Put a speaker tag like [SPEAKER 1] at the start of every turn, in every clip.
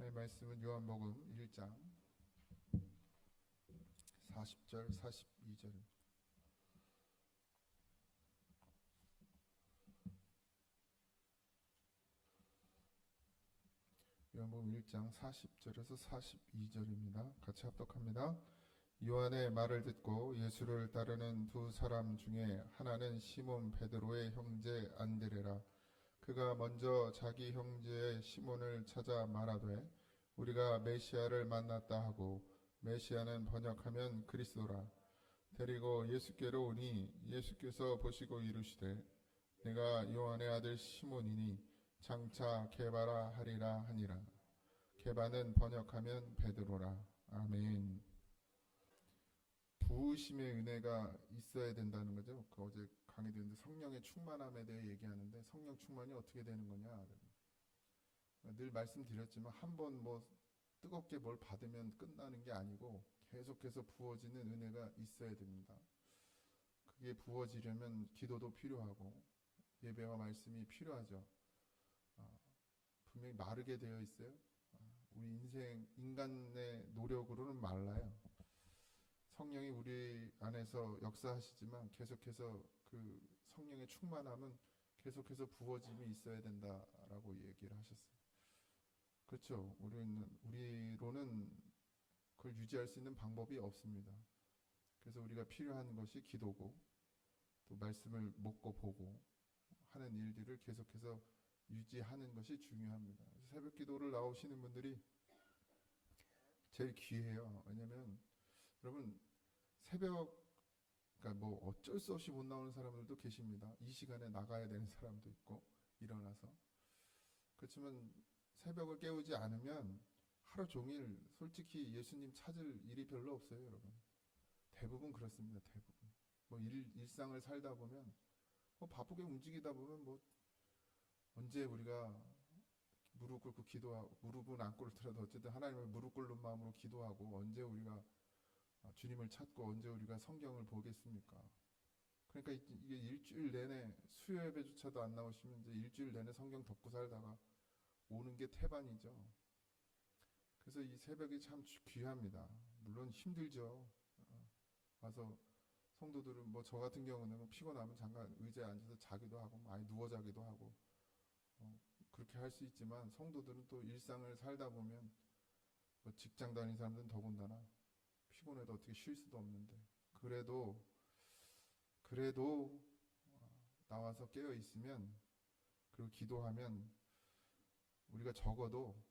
[SPEAKER 1] 말씀은 요한복음 1장 40절 42절. 요한복음 1장 40절에서 42절입니다. 같이 합독합니다. 요한의 말을 듣고 예수를 따르는 두 사람 중에 하나는 시몬 베드로의 형제 안드레라. 그가 먼저 자기 형제 시몬을 찾아 말하되 우리가 메시아를 만났다 하고, 메시아는 번역하면 그리스도라. 데리고 예수께로 오니 예수께서 보시고 이르시되 내가 요한의 아들 시몬이니 장차 게바라 하리라 하니라. 게바는 번역하면 베드로라. 아멘. 부으심의 은혜가 있어야 된다는 거죠. 어제 강의 듣는데 성령의 충만함에 대해 얘기하는데, 성령 충만이 어떻게 되는 거냐. 늘 말씀드렸지만 한번 뜨겁게 뭘 받으면 끝나는 게 아니고 계속해서 부어지는 은혜가 있어야 됩니다. 그게 부어지려면 기도도 필요하고 예배와 말씀이 필요하죠. 분명히 마르게 되어 있어요. 우리 인간의 노력으로는 말라요. 성령이 우리 안에서 역사하시지만 계속해서 그 성령의 충만함은 계속해서 부어짐이 있어야 된다라고 얘기를 하셨어요. 그렇죠. 우리로는 그걸 유지할 수 있는 방법이 없습니다. 그래서 우리가 필요한 것이 기도고, 또 말씀을 먹고 보고 하는 일들을 계속해서 유지하는 것이 중요합니다. 새벽 기도를 나오시는 분들이 제일 귀해요. 왜냐면 여러분, 그러니까 어쩔 수 없이 못 나오는 사람들도 계십니다. 이 시간에 나가야 되는 사람도 있고, 일어나서. 그렇지만 새벽을 깨우지 않으면 하루 종일 솔직히 예수님 찾을 일이 별로 없어요, 여러분. 대부분 그렇습니다. 대부분. 일상을 살다 보면, 바쁘게 움직이다 보면 언제 우리가 무릎 꿇고 기도하고, 무릎은 안 꿇더라도 어쨌든 하나님을 무릎 꿇는 마음으로 기도하고, 언제 우리가 주님을 찾고, 언제 우리가 성경을 보겠습니까? 그러니까 이게 일주일 내내 수요 예배조차도 안 나오시면 이제 일주일 내내 성경 덮고 살다가 오는 게 태반이죠. 그래서 이 새벽이 참 귀합니다. 물론 힘들죠. 와서 성도들은 저 같은 경우는 피곤하면 잠깐 의자에 앉아서 자기도 하고, 많이 누워 자기도 하고, 그렇게 할 수 있지만 성도들은 또 일상을 살다 보면, 직장 다니는 사람들은 더군다나 피곤해도 어떻게 쉴 수도 없는데, 그래도 나와서 깨어 있으면, 그리고 기도하면 우리가 적어도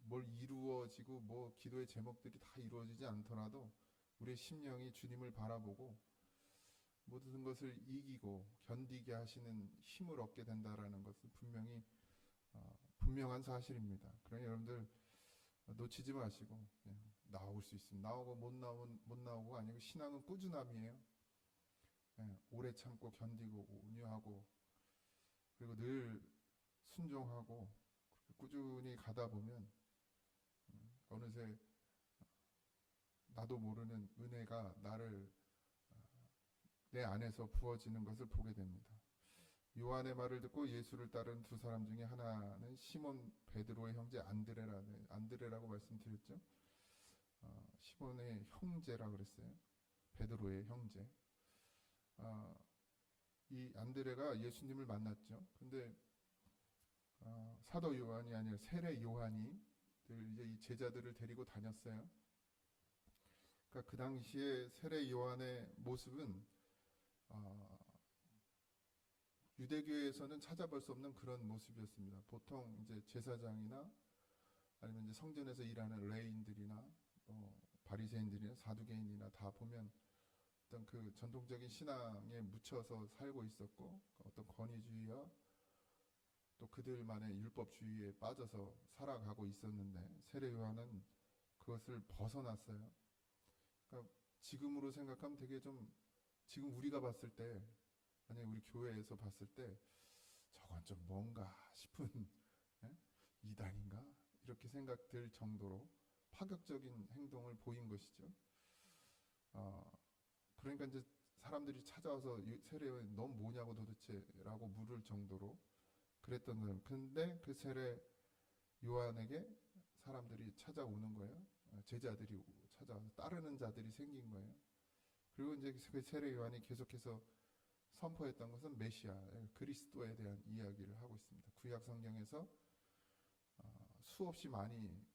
[SPEAKER 1] 뭘 이루어지고 기도의 제목들이 다 이루어지지 않더라도 우리의 심령이 주님을 바라보고 모든 것을 이기고 견디게 하시는 힘을 얻게 된다라는 것은 분명한 사실입니다. 그러니 여러분들 놓치지 마시고 나올 수 있으면 나오고, 못 나오고가 아니고, 신앙은 꾸준함이에요. 오래 참고 견디고 온유하고, 그리고 늘 순종하고 꾸준히 가다 보면 어느새 나도 모르는 은혜가 내 안에서 부어지는 것을 보게 됩니다. 요한의 말을 듣고 예수를 따른 두 사람 중에 하나는 시몬 베드로의 형제 안드레라고 말씀드렸죠. 시몬의 형제라 그랬어요. 베드로의 형제. 이 안드레가 예수님을 만났죠. 근데 사도 요한이 아니라 세례 요한이 이제 이 제자들을 데리고 다녔어요. 그러니까 그 당시에 세례 요한의 모습은 유대교에서는 찾아볼 수 없는 그런 모습이었습니다. 보통 이제 제사장이나 아니면 이제 성전에서 일하는 레인들이나 바리새인들이나 사두개인이나 다 보면 어떤 그 전통적인 신앙에 묻혀서 살고 있었고, 어떤 권위주의와 또 그들만의 율법주의에 빠져서 살아가고 있었는데, 세례 요한은 그것을 벗어났어요. 그러니까 지금으로 생각하면 되게 지금 우리가 봤을 때, 만약에 우리 교회에서 봤을 때 저건 좀 뭔가 싶은 이단인가? 이렇게 생각될 정도로 파격적인 행동을 보인 것이죠. 그러니까 이제 사람들이 찾아와서 세례 요한이 넌 뭐냐고 도대체 라고 물을 정도로 그랬던 사람. 근데 그 세례 요한에게 사람들이 찾아오는 거예요. 제자들이 찾아와서 따르는 자들이 생긴 거예요. 그리고 이제 그 세례 요한이 계속해서 선포했던 것은 메시아, 그리스도에 대한 이야기를 하고 있습니다. 구약 성경에서 수없이 많이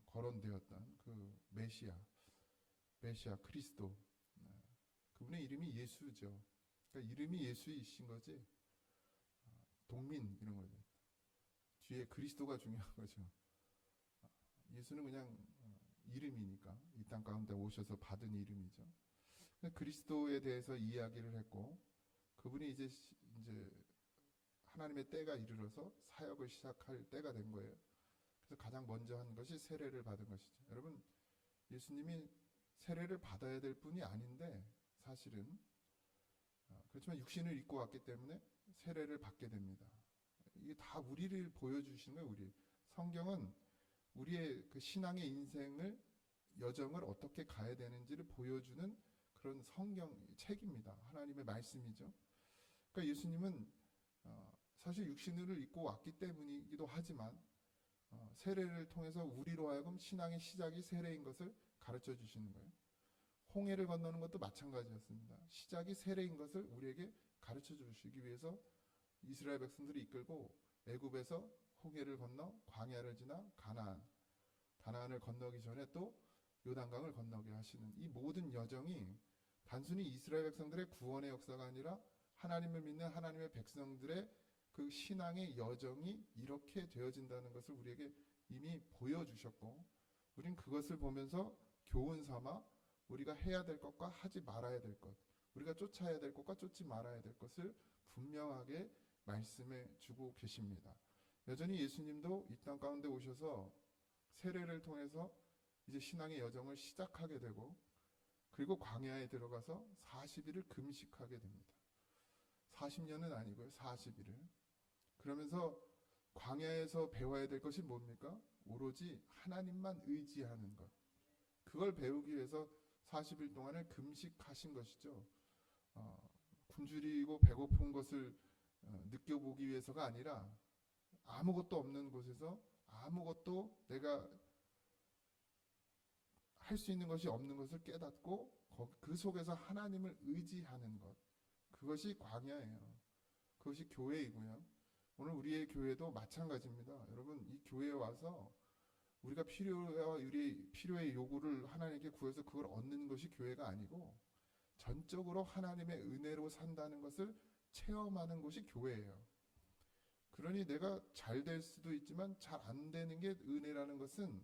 [SPEAKER 1] 거론되었던 그 메시아 그리스도, 그분의 이름이 예수죠. 그러니까 이름이 예수이신 거지 동민 이런 거죠. 뒤에 그리스도가 중요한 거죠. 예수는 그냥 이름이니까 이 땅 가운데 오셔서 받은 이름이죠. 그리스도에 대해서 이야기를 했고 그분이 이제 하나님의 때가 이르러서 사역을 시작할 때가 된 거예요. 그래서 가장 먼저 한 것이 세례를 받은 것이죠. 여러분, 예수님이 세례를 받아야 될 분이 아닌데 사실은 그렇지만 육신을 입고 왔기 때문에 세례를 받게 됩니다. 이게 다 우리를 보여주시는 거예요. 우리 성경은 우리의 그 신앙의 인생을 여정을 어떻게 가야 되는지를 보여주는 그런 성경 책입니다. 하나님의 말씀이죠. 그러니까 예수님은 사실 육신을 입고 왔기 때문이기도 하지만 세례를 통해서 우리로 하여금 신앙의 시작이 세례인 것을 가르쳐 주시는 거예요. 홍해를 건너는 것도 마찬가지였습니다. 시작이 세례인 것을 우리에게 가르쳐 주시기 위해서 이스라엘 백성들이 이끌고 애굽에서 홍해를 건너 광야를 지나 가나안을 건너기 전에 또 요단강을 건너게 하시는 이 모든 여정이 단순히 이스라엘 백성들의 구원의 역사가 아니라 하나님을 믿는 하나님의 백성들의 그 신앙의 여정이 이렇게 되어진다는 것을 우리에게 이미 보여주셨고 우린 그것을 보면서 교훈 삼아 우리가 해야 될 것과 하지 말아야 될 것, 우리가 쫓아야 될 것과 쫓지 말아야 될 것을 분명하게 말씀해 주고 계십니다. 여전히 예수님도 이 땅 가운데 오셔서 세례를 통해서 이제 신앙의 여정을 시작하게 되고 그리고 광야에 들어가서 40일을 금식하게 됩니다. 40년은 아니고요. 40일을. 그러면서 광야에서 배워야 될 것이 뭡니까? 오로지 하나님만 의지하는 것. 그걸 배우기 위해서 40일 동안을 금식하신 것이죠. 굶주리고 배고픈 것을 느껴보기 위해서가 아니라 아무것도 없는 곳에서 아무것도 내가 할 수 있는 것이 없는 것을 깨닫고 그 속에서 하나님을 의지하는 것. 그것이 광야예요. 그것이 교회이고요. 오늘 우리의 교회도 마찬가지입니다. 여러분, 이 교회에 와서 우리가 필요의 요구를 하나님께 구해서 그걸 얻는 것이 교회가 아니고 전적으로 하나님의 은혜로 산다는 것을 체험하는 것이 교회예요. 그러니 내가 잘 될 수도 있지만 잘 안 되는 게 은혜라는 것은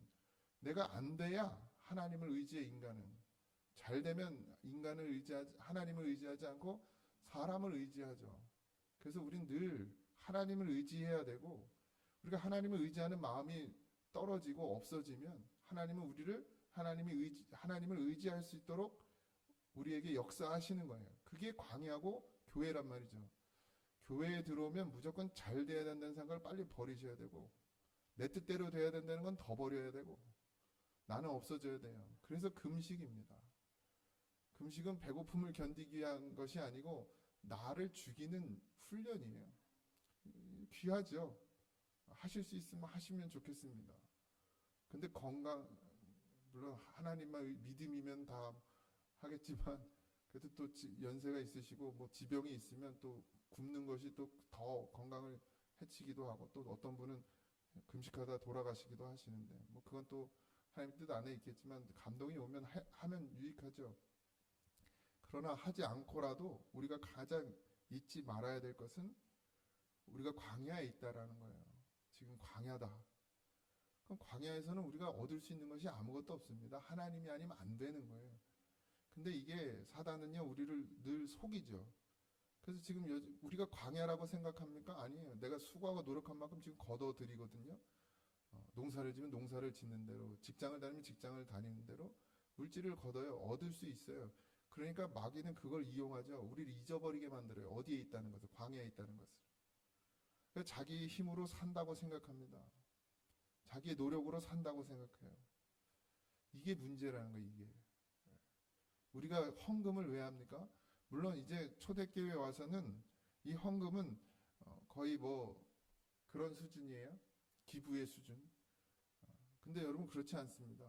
[SPEAKER 1] 내가 안 돼야 하나님을 의지해. 인간은 잘 되면 하나님을 의지하지 않고 사람을 의지하죠. 그래서 우린 늘 하나님을 의지해야 되고 우리가 하나님을 의지하는 마음이 떨어지고 없어지면 하나님을 의지할 수 있도록 우리에게 역사하시는 거예요. 그게 광야고 교회란 말이죠. 교회에 들어오면 무조건 잘 돼야 된다는 생각을 빨리 버리셔야 되고 내 뜻대로 돼야 된다는 건 더 버려야 되고 나는 없어져야 돼요. 그래서 금식입니다. 금식은 배고픔을 견디기 위한 것이 아니고 나를 죽이는 훈련이에요. 귀하죠. 하실 수 있으면 하시면 좋겠습니다. 근데 물론 하나님만 믿음이면 다 하겠지만 그래도 또 연세가 있으시고 뭐 지병이 있으면 또 굶는 것이 또 더 건강을 해치기도 하고 또 어떤 분은 금식하다 돌아가시기도 하시는데 뭐 그건 또 하나님 뜻 안에 있겠지만 감동이 오면 하면 유익하죠. 그러나 하지 않고라도 우리가 가장 잊지 말아야 될 것은 우리가 광야에 있다라는 거예요. 지금 광야다. 그럼 광야에서는 우리가 얻을 수 있는 것이 아무것도 없습니다. 하나님이 아니면 안 되는 거예요. 근데 이게 사단은요 우리를 늘 속이죠. 그래서 지금 우리가 광야라고 생각합니까? 아니에요. 내가 수고하고 노력한 만큼 지금 거둬들이거든요. 농사를 지면 농사를 짓는 대로, 직장을 다니면 직장을 다니는 대로 물질을 걷어요. 얻을 수 있어요. 그러니까 마귀는 그걸 이용하죠. 우리를 잊어버리게 만들어요. 어디에 있다는 것을, 광야에 있다는 것을. 그러니까 자기 힘으로 산다고 생각합니다. 자기의 노력으로 산다고 생각해요. 이게 문제라는 거예요. 이게. 우리가 헌금을 왜 합니까? 물론 이제 초대교회에 와서는 이 헌금은 거의 뭐 그런 수준이에요. 기부의 수준. 근데 여러분 그렇지 않습니다.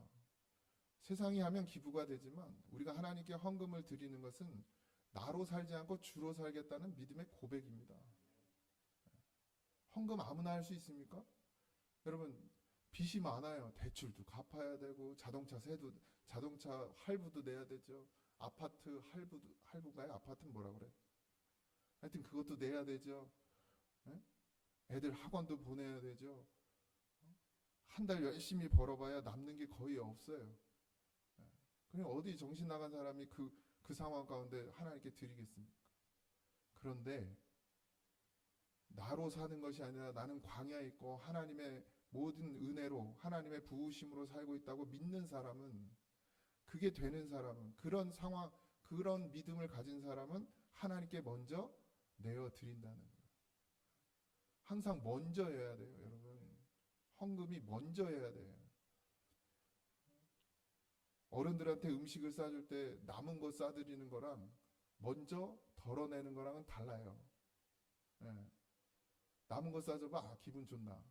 [SPEAKER 1] 세상이 하면 기부가 되지만 우리가 하나님께 헌금을 드리는 것은 나로 살지 않고 주로 살겠다는 믿음의 고백입니다. 헌금 아무나 할 수 있습니까? 여러분 빚이 많아요. 대출도 갚아야 되고 자동차 할부도 내야 되죠. 아파트 할부인가요? 아파트는 뭐라 그래? 하여튼 그것도 내야 되죠. 예? 애들 학원도 보내야 되죠. 한 달 열심히 벌어봐야 남는 게 거의 없어요. 예. 그냥 어디 정신 나간 사람이 그 상황 가운데 하나님께 드리겠습니까? 그런데 나로 사는 것이 아니라 나는 광야에 있고 하나님의 모든 은혜로 하나님의 부으심으로 살고 있다고 믿는 사람은, 그게 되는 사람은, 그런 상황, 그런 믿음을 가진 사람은 하나님께 먼저 내어 드린다는 거예요. 항상 먼저 해야 돼요, 여러분. 헌금이 먼저 해야 돼요. 어른들한테 음식을 싸줄 때 남은 거 싸드리는 거랑 먼저 덜어내는 거랑은 달라요. 예. 남은 거 싸줘봐. 아, 기분 좋나?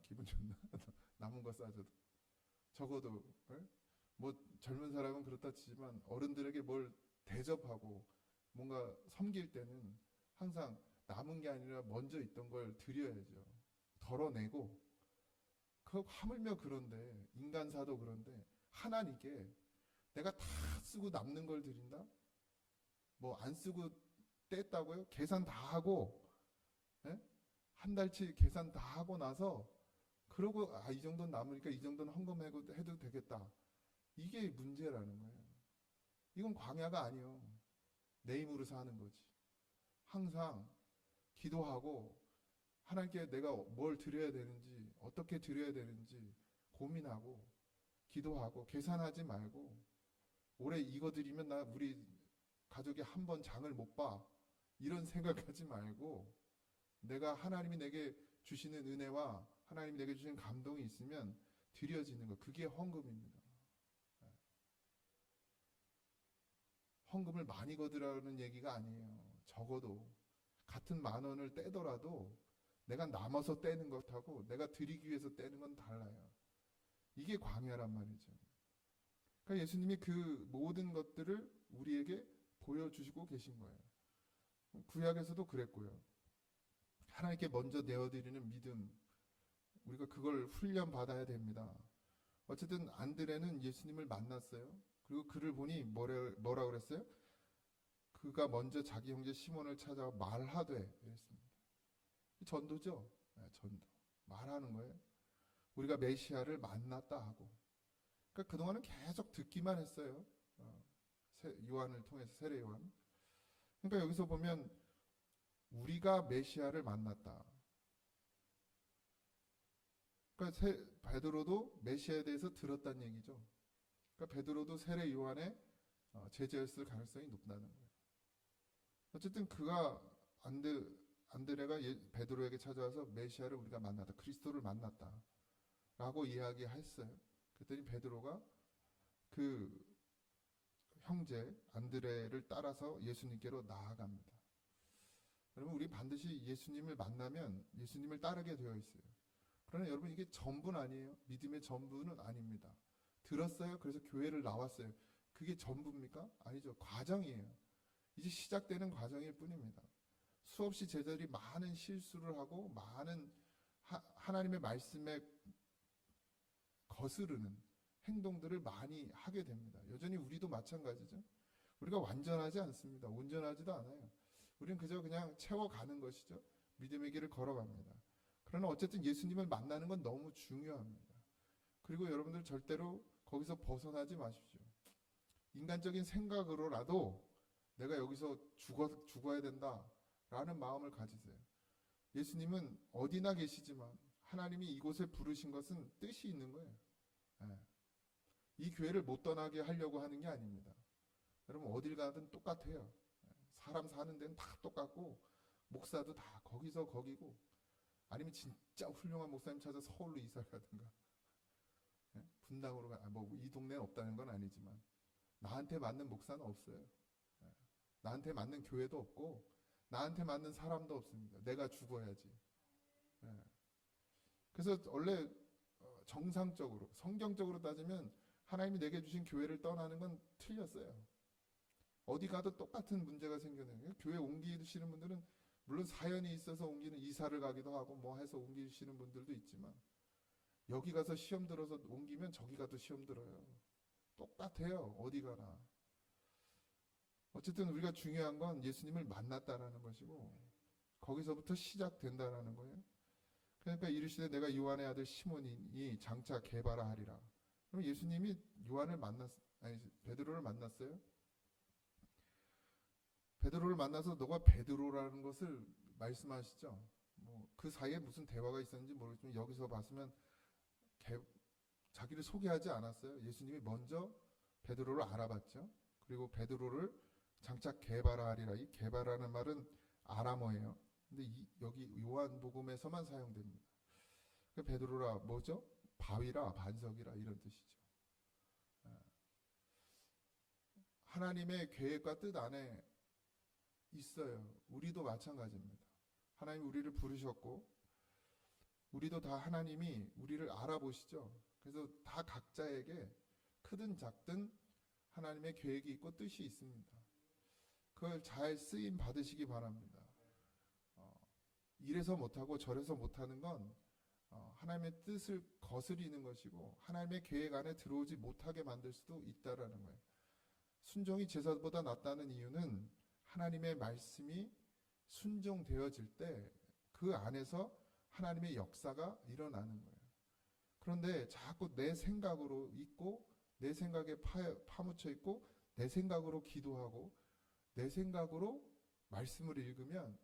[SPEAKER 1] 기분 좋나? 남은 거 싸줘도. 적어도, 예? 뭐 젊은 사람은 그렇다 치지만 어른들에게 뭘 대접하고 뭔가 섬길 때는 항상 남은 게 아니라 먼저 있던 걸 드려야죠. 덜어내고. 그 하물며 그런데, 인간사도 그런데 하나님께 내가 다 쓰고 남는 걸 드린다? 뭐 안 쓰고 뗐다고요? 계산 다 하고, 예? 한 달치 계산 다 하고 나서 그러고 아, 이 정도는 남으니까 이 정도는 헌금해도 되겠다. 이게 문제라는 거예요. 이건 광야가 아니요. 내 힘으로 사는 거지. 항상 기도하고 하나님께 내가 뭘 드려야 되는지, 어떻게 드려야 되는지 고민하고 기도하고 계산하지 말고, 올해 이거 드리면 우리 가족이 한 번 장을 못 봐. 이런 생각하지 말고, 내가 하나님이 내게 주시는 은혜와 하나님이 내게 주시는 감동이 있으면 드려지는 거, 그게 헌금입니다. 헌금을 많이 거두라는 얘기가 아니에요. 적어도 같은 10,000원을 떼더라도 내가 남아서 떼는 것하고 내가 드리기 위해서 떼는 건 달라요. 이게 광야란 말이죠. 그러니까 예수님이 그 모든 것들을 우리에게 보여주시고 계신 거예요. 구약에서도 그랬고요. 하나님께 먼저 내어드리는 믿음, 우리가 그걸 훈련받아야 됩니다. 어쨌든 안드레는 예수님을 만났어요. 그리고 그를 보니 뭐라 그랬어요? 그가 먼저 자기 형제 시몬을 찾아 말하되 이랬습니다. 전도죠. 네, 전도. 말하는 거예요. 우리가 메시아를 만났다 하고. 그러니까 그동안은 계속 듣기만 했어요. 요한을 통해서, 세례 요한. 그러니까 여기서 보면 우리가 메시아를 만났다. 그러니까 베드로도 메시아에 대해서 들었다는 얘기죠. 그러니까 베드로도 세례 요한의 제자였을 가능성이 높다는 거예요. 어쨌든 그가 안드레가 베드로에게 찾아와서 메시아를 우리가 만났다, 그리스도를 만났다 라고 이야기했어요. 그랬더니 베드로가 그 형제 안드레를 따라서 예수님께로 나아갑니다. 여러분, 우리 반드시 예수님을 만나면 예수님을 따르게 되어 있어요. 그러나 여러분, 이게 전부는 아니에요. 믿음의 전부는 아닙니다. 들었어요. 그래서 교회를 나왔어요. 그게 전부입니까? 아니죠. 과정이에요. 이제 시작되는 과정일 뿐입니다. 수없이 제자들이 많은 실수를 하고 많은 하나님의 말씀에 거스르는 행동들을 많이 하게 됩니다. 여전히 우리도 마찬가지죠. 우리가 완전하지 않습니다. 온전하지도 않아요. 우리는 그저 그냥 채워가는 것이죠. 믿음의 길을 걸어갑니다. 그러나 어쨌든 예수님을 만나는 건 너무 중요합니다. 그리고 여러분들 절대로 거기서 벗어나지 마십시오. 인간적인 생각으로라도 내가 여기서 죽어야 된다라는 마음을 가지세요. 예수님은 어디나 계시지만 하나님이 이곳에 부르신 것은 뜻이 있는 거예요. 예. 이 교회를 못 떠나게 하려고 하는 게 아닙니다. 여러분, 어딜 가든 똑같아요. 사람 사는 데는 다 똑같고, 목사도 다 거기서 거기고, 아니면 진짜 훌륭한 목사님 찾아 서울로 이사 가든가, 예? 분당으로 뭐 이 동네는 없다는 건 아니지만 나한테 맞는 목사는 없어요. 예. 나한테 맞는 교회도 없고 나한테 맞는 사람도 없습니다. 내가 죽어야지. 예. 그래서 원래 정상적으로 성경적으로 따지면 하나님이 내게 주신 교회를 떠나는 건 틀렸어요. 어디 가도 똑같은 문제가 생겨나요. 교회 옮기시는 분들은 물론 사연이 있어서 옮기는, 이사를 가기도 하고 뭐 해서 옮기시는 분들도 있지만, 여기 가서 시험 들어서 옮기면 저기 가도 시험 들어요. 똑같아요. 어디 가나. 어쨌든 우리가 중요한 건 예수님을 만났다라는 것이고, 거기서부터 시작된다라는 거예요. 그러니까 이르시되 내가 요한의 아들 시몬이니 장차 게바라 하리라. 그럼 예수님이 베드로를 만났어요. 베드로를 만나서 너가 베드로라는 것을 말씀하시죠. 뭐 그 사이에 무슨 대화가 있었는지 모르겠지만 여기서 봤으면 자기를 소개하지 않았어요. 예수님이 먼저 베드로를 알아봤죠. 그리고 베드로를 장차 게바라 하리라. 이 게바라는 말은 아람어예요. 근데 여기 요한복음에서만 사용됩니다. 그 베드로라 뭐죠? 바위라, 반석이라 이런 뜻이죠. 하나님의 계획과 뜻 안에 있어요. 우리도 마찬가지입니다. 하나님 우리를 부르셨고, 우리도 다 하나님이 우리를 알아보시죠. 그래서 다 각자에게 크든 작든 하나님의 계획이 있고 뜻이 있습니다. 그걸 잘 쓰임 받으시기 바랍니다. 이래서 못하고 저래서 못하는 건 하나님의 뜻을 거스리는 것이고, 하나님의 계획 안에 들어오지 못하게 만들 수도 있다라는 거예요. 순종이 제사보다 낫다는 이유는 하나님의 말씀이 순종되어질 때 그 안에서 하나님의 역사가 일어나는 거예요. 그런데 자꾸 내 생각으로 있고, 내 생각에 파묻혀 있고, 내 생각으로 기도하고, 내 생각으로 말씀을 읽으면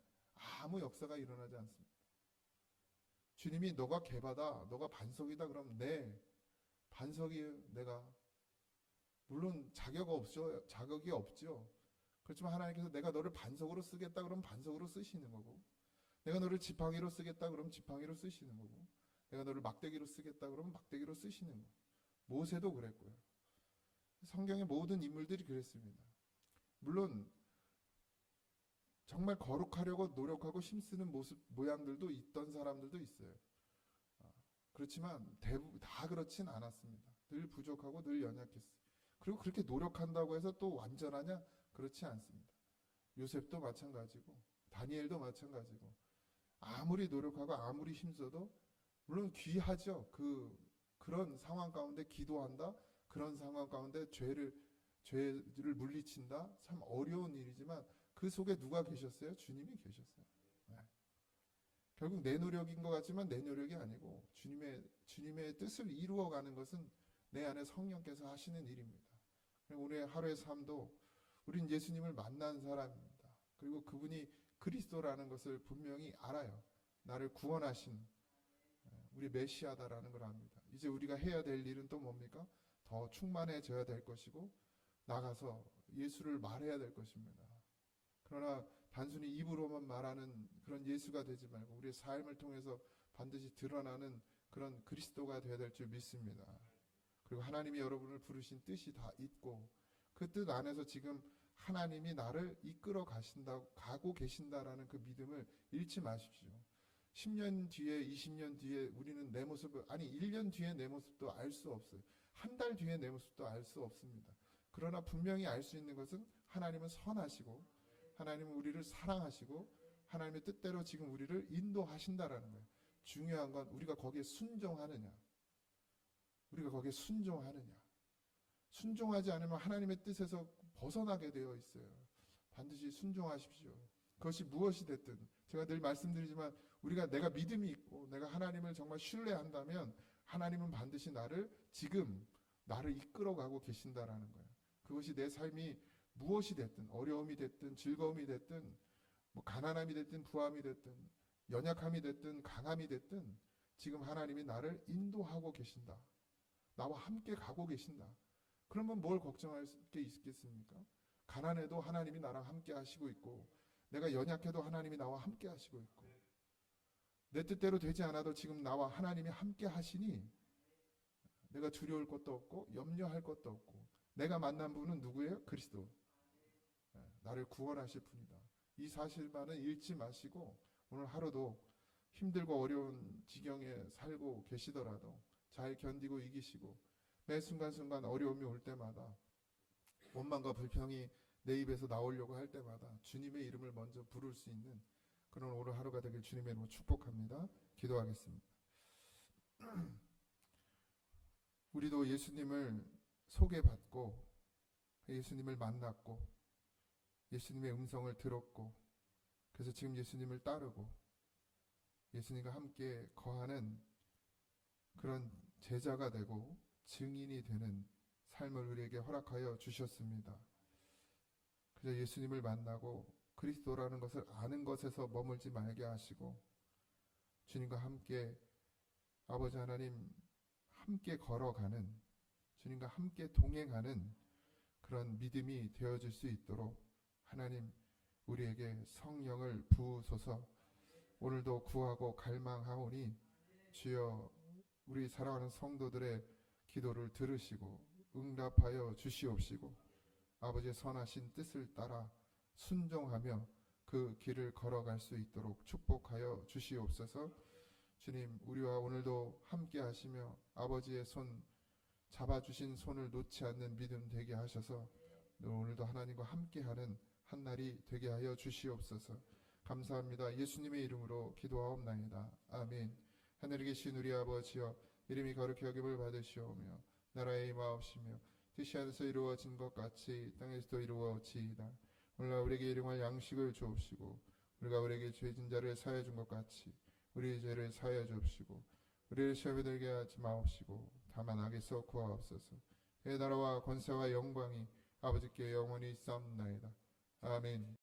[SPEAKER 1] 아무 역사가 일어나지 않습니다. 주님이 너가 게바다, 너가 반석이다 그러면 네, 반석이에요. 내가 물론 자격이 없죠. 그렇지만 하나님께서 내가 너를 반석으로 쓰겠다 그러면 반석으로 쓰시는 거고, 내가 너를 지팡이로 쓰겠다 그러면 지팡이로 쓰시는 거고, 내가 너를 막대기로 쓰겠다 그러면 막대기로 쓰시는 거고. 모세도 그랬고요. 성경의 모든 인물들이 그랬습니다. 물론 정말 거룩하려고 노력하고 힘쓰는 모양들도 있던 사람들도 있어요. 그렇지만 대부분 다 그렇진 않았습니다. 늘 부족하고 늘 연약했어요. 그리고 그렇게 노력한다고 해서 또 완전하냐? 그렇지 않습니다. 요셉도 마찬가지고 다니엘도 마찬가지고, 아무리 노력하고 아무리 힘써도 물론 귀하죠. 그런 상황 가운데 기도한다, 그런 상황 가운데 죄를 물리친다, 참 어려운 일이지만 그 속에 누가 계셨어요? 주님이 계셨어요. 네. 결국 내 노력인 것 같지만 내 노력이 아니고 주님의 뜻을 이루어가는 것은 내 안에 성령께서 하시는 일입니다. 우리의 하루의 삶도 우린 예수님을 만난 사람입니다. 그리고 그분이 그리스도라는 것을 분명히 알아요. 나를 구원하신 우리 메시아다라는 걸 압니다. 이제 우리가 해야 될 일은 또 뭡니까? 더 충만해져야 될 것이고, 나가서 예수를 말해야 될 것입니다. 그러나 단순히 입으로만 말하는 그런 예수가 되지 말고 우리의 삶을 통해서 반드시 드러나는 그런 그리스도가 되어야 될 줄 믿습니다. 그리고 하나님이 여러분을 부르신 뜻이 다 있고, 그 뜻 안에서 지금 하나님이 나를 이끌어 가고 계신다라는 그 믿음을 잃지 마십시오. 10년 뒤에, 20년 뒤에 우리는 내 모습을, 1년 뒤에 내 모습도 알 수 없어요. 한 달 뒤에 내 모습도 알 수 없습니다. 그러나 분명히 알 수 있는 것은 하나님은 선하시고, 하나님은 우리를 사랑하시고, 하나님의 뜻대로 지금 우리를 인도하신다라는 거예요. 중요한 건 우리가 거기에 순종하느냐. 우리가 거기에 순종하느냐. 순종하지 않으면 하나님의 뜻에서 벗어나게 되어 있어요. 반드시 순종하십시오. 그것이 무엇이 됐든, 제가 늘 말씀드리지만 내가 믿음이 있고 내가 하나님을 정말 신뢰한다면 하나님은 반드시 지금 나를 이끌어가고 계신다라는 거예요. 그것이 내 삶이 무엇이 됐든, 어려움이 됐든 즐거움이 됐든, 뭐 가난함이 됐든 부함이 됐든 연약함이 됐든 강함이 됐든 지금 하나님이 나를 인도하고 계신다. 나와 함께 가고 계신다. 그러면 뭘 걱정할 게 있겠습니까? 가난해도 하나님이 나랑 함께 하시고 있고, 내가 연약해도 하나님이 나와 함께 하시고 있고, 내 뜻대로 되지 않아도 지금 나와 하나님이 함께 하시니 내가 두려울 것도 없고 염려할 것도 없고, 내가 만난 분은 누구예요? 그리스도. 나를 구원하실 분이다. 이 사실만은 잃지 마시고 오늘 하루도 힘들고 어려운 지경에 살고 계시더라도 잘 견디고 이기시고 매 순간순간 어려움이 올 때마다 원망과 불평이 내 입에서 나오려고 할 때마다 주님의 이름을 먼저 부를 수 있는 그런 오늘 하루가 되길 주님의 이름으로 축복합니다. 기도하겠습니다. 우리도 예수님을 소개받고 예수님을 만났고 예수님의 음성을 들었고 그래서 지금 예수님을 따르고 예수님과 함께 거하는 그런 제자가 되고 증인이 되는 삶을 우리에게 허락하여 주셨습니다. 그래서 예수님을 만나고 그리스도라는 것을 아는 것에서 머물지 말게 하시고 주님과 함께 아버지 하나님 함께 걸어가는 주님과 함께 동행하는 그런 믿음이 되어질 수 있도록 하나님 우리에게 성령을 부으소서. 오늘도 구하고 갈망하오니 주여 우리 사랑하는 성도들의 기도를 들으시고 응답하여 주시옵시고 아버지의 선하신 뜻을 따라 순종하며 그 길을 걸어갈 수 있도록 축복하여 주시옵소서. 주님 우리와 오늘도 함께 하시며 아버지의 손 잡아주신 손을 놓지 않는 믿음 되게 하셔서 오늘도 하나님과 함께하는 한날이 되게 하여 주시옵소서. 감사합니다. 예수님의 이름으로 기도하옵나이다. 아멘. 하늘에 계신 우리 아버지여 이름이 거룩히 여김을 받으시오며 나라의 임하옵시며 뜻이 하늘에서 이루어진 것 같이 땅에서도 이루어지이다. 오늘날 우리에게 일용할 양식을 주옵시고 우리가 우리에게 죄진 자를 사하여 준 것 같이 우리의 죄를 사하여 주옵시고 우리를 시험에 들게 하지 마옵시고 다만 악에서 구하옵소서. 의 나라와 권세와 영광이 아버지께 영원히 있사옵나이다. 아멘.